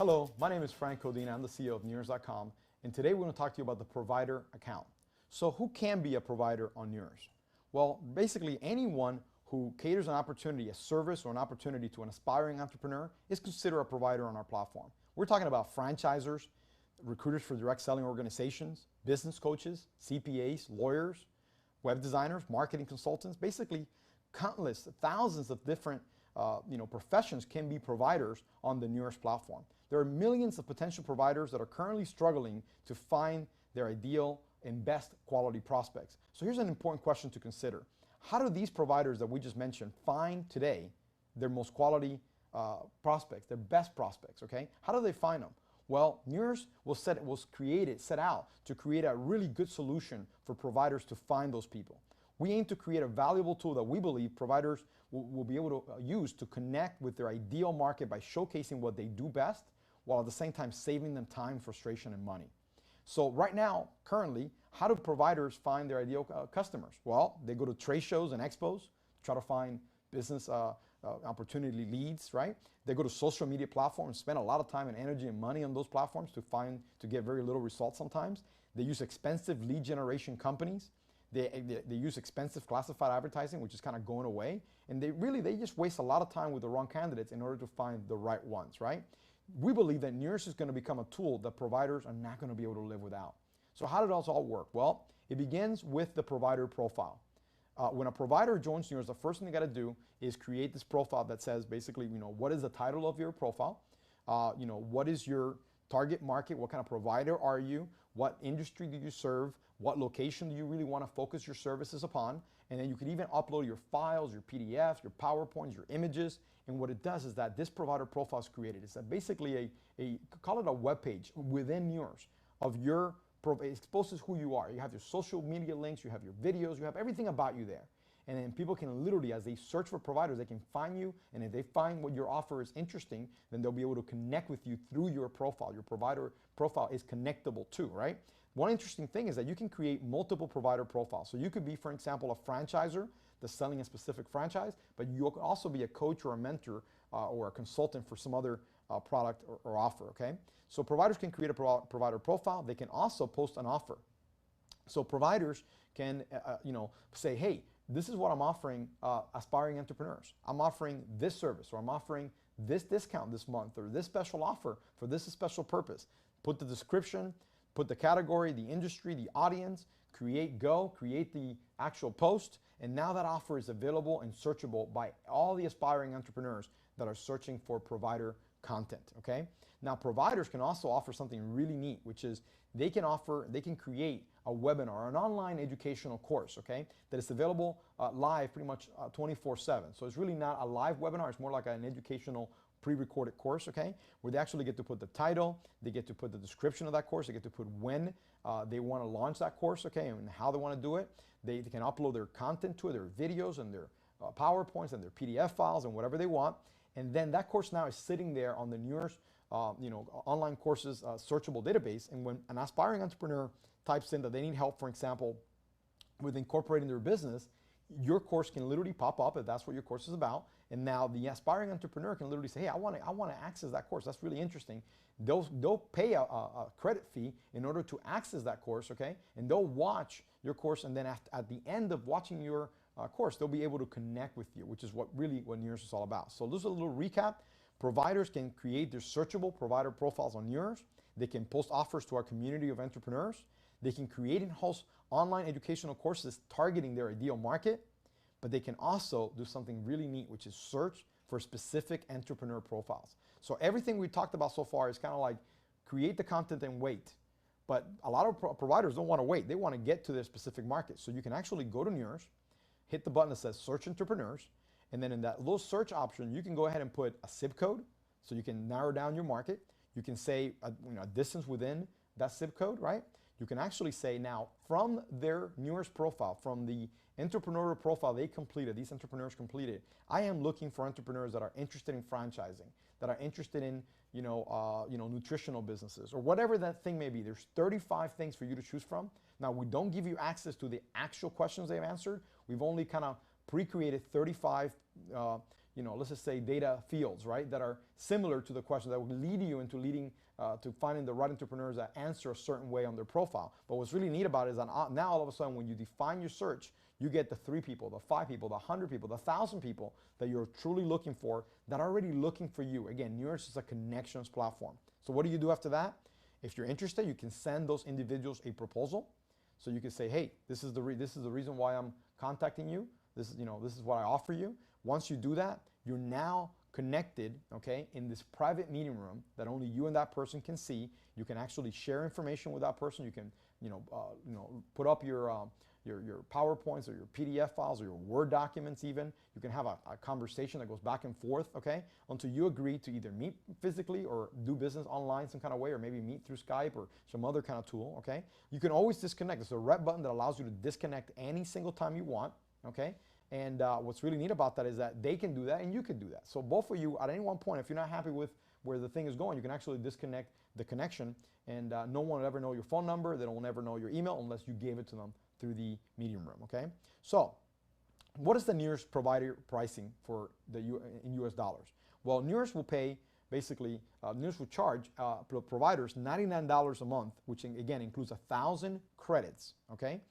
Hello, my name is Frank Codina. I'm the CEO of NEURS.com, and today we're going to talk to you about the provider account. So who can be a provider on NEURS? Well, basically anyone who caters an opportunity, a service or an opportunity to an aspiring entrepreneur is considered a provider on our platform. We're talking about franchisors, recruiters for direct selling organizations, business coaches, CPAs, lawyers, web designers, marketing consultants, basically countless, thousands of different professions can be providers on the NEURS platform. There are millions of potential providers that are currently struggling to find their ideal and best quality prospects. So here's an important question to consider. How do these providers that we just mentioned find today their most quality prospects, their best prospects, okay? How do they find them? Well, NEURS set out to create a really good solution for providers to find those people. We aim to create a valuable tool that we believe providers will be able to use to connect with their ideal market by showcasing what they do best, while at the same time saving them time, frustration, and money. So right now, currently, how do providers find their ideal customers? Well, they go to trade shows and expos, try to find business opportunity leads, right? They go to social media platforms, spend a lot of time and energy and money on those platforms to get very little results sometimes. They use expensive lead generation companies. They use expensive classified advertising, which is kind of going away. And they just waste a lot of time with the wrong candidates in order to find the right ones, right? We believe that NEURS is going to become a tool that providers are not going to be able to live without. So how does it all work? Well, it begins with the provider profile. When a provider joins NEURS, the first thing they got to do is create this profile that says basically, what is the title of your profile? What is your target market? What kind of provider are you? What industry do you serve? What location do you really want to focus your services upon? And then you can even upload your files, your PDFs, your PowerPoints, your images. And what it does is that this provider profile is created. It's basically call it a web page within NEURS of your profile. It exposes who you are. You have your social media links, you have your videos, you have everything about you there. And then people can literally, as they search for providers, they can find you. And if they find what your offer is interesting, then they'll be able to connect with you through your profile. Your provider profile is connectable too, right? One interesting thing is that you can create multiple provider profiles. So you could be, for example, a franchisor that's selling a specific franchise, but you could also be a coach or a mentor or a consultant for some other product or offer, okay? So providers can create a provider profile. They can also post an offer. So providers can, say, hey, this is what I'm offering aspiring entrepreneurs. I'm offering this service, or I'm offering this discount this month, or this special offer for this special purpose. Put the description, put the category, the industry, the audience, create the actual post, and now that offer is available and searchable by all the aspiring entrepreneurs that are searching for provider content, okay? Now providers can also offer something really neat, which is they can create a webinar, an online educational course, okay, that is available live pretty much 24/7. So it's really not a live webinar, it's more like an educational pre-recorded course, okay, where they actually get to put the title, they get to put the description of that course, they get to put when they want to launch that course, okay, and how they want to do it. They can upload their content to it, their videos and their PowerPoints and their PDF files and whatever they want. And then that course now is sitting there on the NEURS online courses searchable database. And when an aspiring entrepreneur types in that they need help, for example, with incorporating their business, your course can literally pop up if that's what your course is about. And now the aspiring entrepreneur can literally say, hey, I want to access that course. That's really interesting. They'll pay a credit fee in order to access that course, okay? And they'll watch your course, and then at the end of watching your course, they'll be able to connect with you, which is what NEURS is all about. So this is a little recap. Providers can create their searchable provider profiles on NEURS. They can post offers to our community of entrepreneurs. They can create and host online educational courses targeting their ideal market, but they can also do something really neat, which is search for specific entrepreneur profiles. So everything we talked about so far is kind of like create the content and wait. But a lot of providers don't want to wait. They want to get to their specific market. So you can actually go to NEURS, hit the button that says search entrepreneurs, and then in that little search option, you can go ahead and put a zip code, so you can narrow down your market. You can say a distance within that zip code, right? You can actually say now from their NEURS profile, from the entrepreneurial profile they completed, these entrepreneurs completed, I am looking for entrepreneurs that are interested in franchising, that are interested in nutritional businesses, or whatever that thing may be. There's 35 things for you to choose from. Now, we don't give you access to the actual questions they've answered. We've only kind of pre-created 35 let's just say data fields, right, that are similar to the question that will lead you into to finding the right entrepreneurs that answer a certain way on their profile. But what's really neat about it is that now all of a sudden when you define your search, you get the 3 people, the 5 people, the 100 people, the 1,000 people that you're truly looking for that are already looking for you. Again, NEURS is a connections platform. So what do you do after that? If you're interested, you can send those individuals a proposal. So you can say, hey, this is the reason why I'm contacting you. This is what I offer you. Once you do that, you're now connected, okay, in this private meeting room that only you and that person can see. You can actually share information with that person. You can, put up your PowerPoints or your PDF files or your Word documents even. You can have a conversation that goes back and forth, okay, until you agree to either meet physically or do business online some kind of way, or maybe meet through Skype or some other kind of tool, okay? You can always disconnect. There's a red button that allows you to disconnect any single time you want, okay? And what's really neat about that is that they can do that and you can do that. So both of you, at any one point, if you're not happy with where the thing is going, you can actually disconnect the connection, and no one will ever know your phone number. They will never know your email unless you gave it to them through the meeting room, okay? So what is the NEURS provider pricing for in US dollars? Well, NEURS will pay, basically, NEURS will charge providers $99 a month, which again includes 1,000 credits, okay?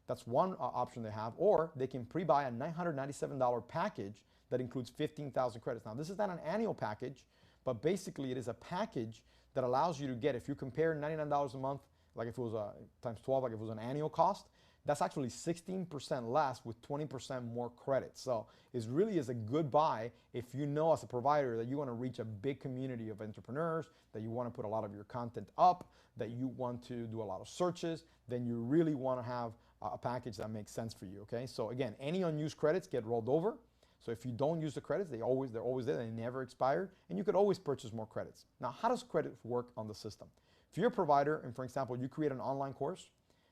That's one option they have, or they can pre-buy a $997 package that includes 15,000 credits. Now, this is not an annual package, but basically it is a package that allows you to get, if you compare $99 a month, like if it was times 12, like if it was an annual cost, that's actually 16% less with 20% more credits. So it really is a good buy if you know as a provider that you want to reach a big community of entrepreneurs, that you want to put a lot of your content up, that you want to do a lot of searches, then you really want to have a package that makes sense for you, okay? So again, any unused credits get rolled over. So if you don't use the credits, they're always there, they never expire, and you could always purchase more credits. Now, how does credit work on the system? If you're a provider, and for example, you create an online course,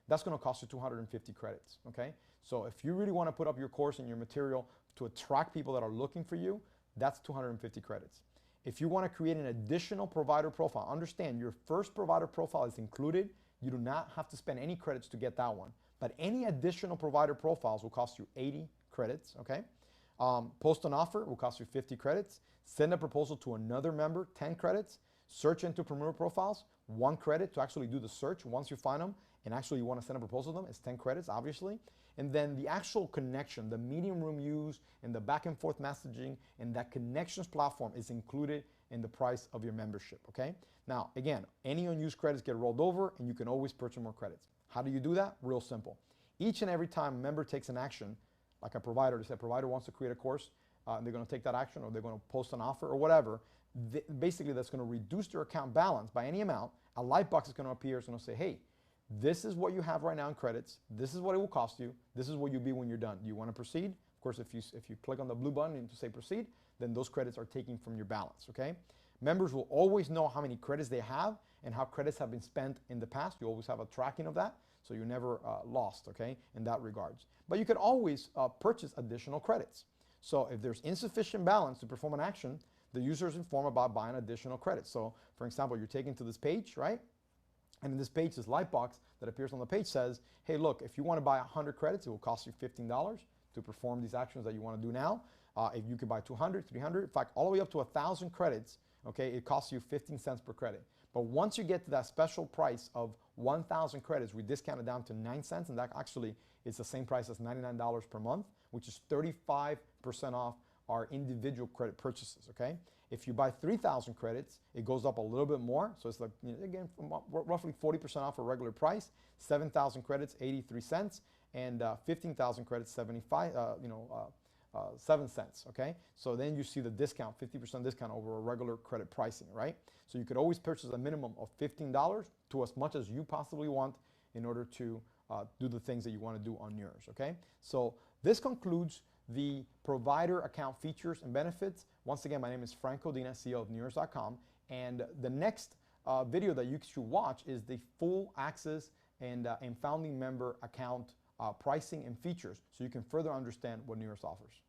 that's going to cost you 250 credits, okay? So if you really want to put up your course and your material to attract people that are looking for you, that's 250 credits. If you want to create an additional provider profile, understand your first provider profile is included. You do not have to spend any credits to get that one. But any additional provider profiles will cost you 80 credits, okay? Post an offer will cost you 50 credits. Send a proposal to another member, 10 credits. Search entrepreneur profiles, 1 credit to actually do the search once you find them, and actually you want to send a proposal to them, it's 10 credits, obviously. And then the actual connection, the meeting room use, and the back and forth messaging, and that connections platform is included in the price of your membership, okay? Now, again, any unused credits get rolled over, and you can always purchase more credits. How do you do that? Real simple. Each and every time a member takes an action, like a provider, a provider wants to create a course, and they're going to take that action, or they're going to post an offer or whatever, basically that's going to reduce their account balance by any amount. A light box is going to appear. It's going to say, hey, this is what you have right now in credits. This is what it will cost you. This is what you'll be when you're done. Do you want to proceed? Of course, if you click on the blue button to say proceed, then those credits are taken from your balance, okay? Members will always know how many credits they have and how credits have been spent in the past. You always have a tracking of that, so you're never lost, okay, in that regards. But you can always purchase additional credits. So if there's insufficient balance to perform an action, the user is informed about buying additional credits. So for example, you're taken to this page, right? And in this page, this light box that appears on the page says, hey, look, if you want to buy 100 credits, it will cost you $15 to perform these actions that you want to do now. If you could buy 200, 300, in fact, all the way up to 1,000 credits, okay, it costs you 15 cents per credit. But once you get to that special price of 1,000 credits, we discount it down to 9 cents, and that actually is the same price as $99 per month, which is 35% off our individual credit purchases, okay? If you buy 3,000 credits, it goes up a little bit more. So it's like, again, roughly 40% off a regular price. 7,000 credits, 83 cents, and 15,000 credits, 7 cents, okay? So then you see the discount, 50% discount over a regular credit pricing, right? So you could always purchase a minimum of $15 to as much as you possibly want in order to do the things that you want to do on NEURS, okay? So this concludes the provider account features and benefits. Once again, my name is Frank Codina, CEO of NEURS.com, and the next video that you should watch is the full access and founding member account pricing and features, so you can further understand what NEURS offers.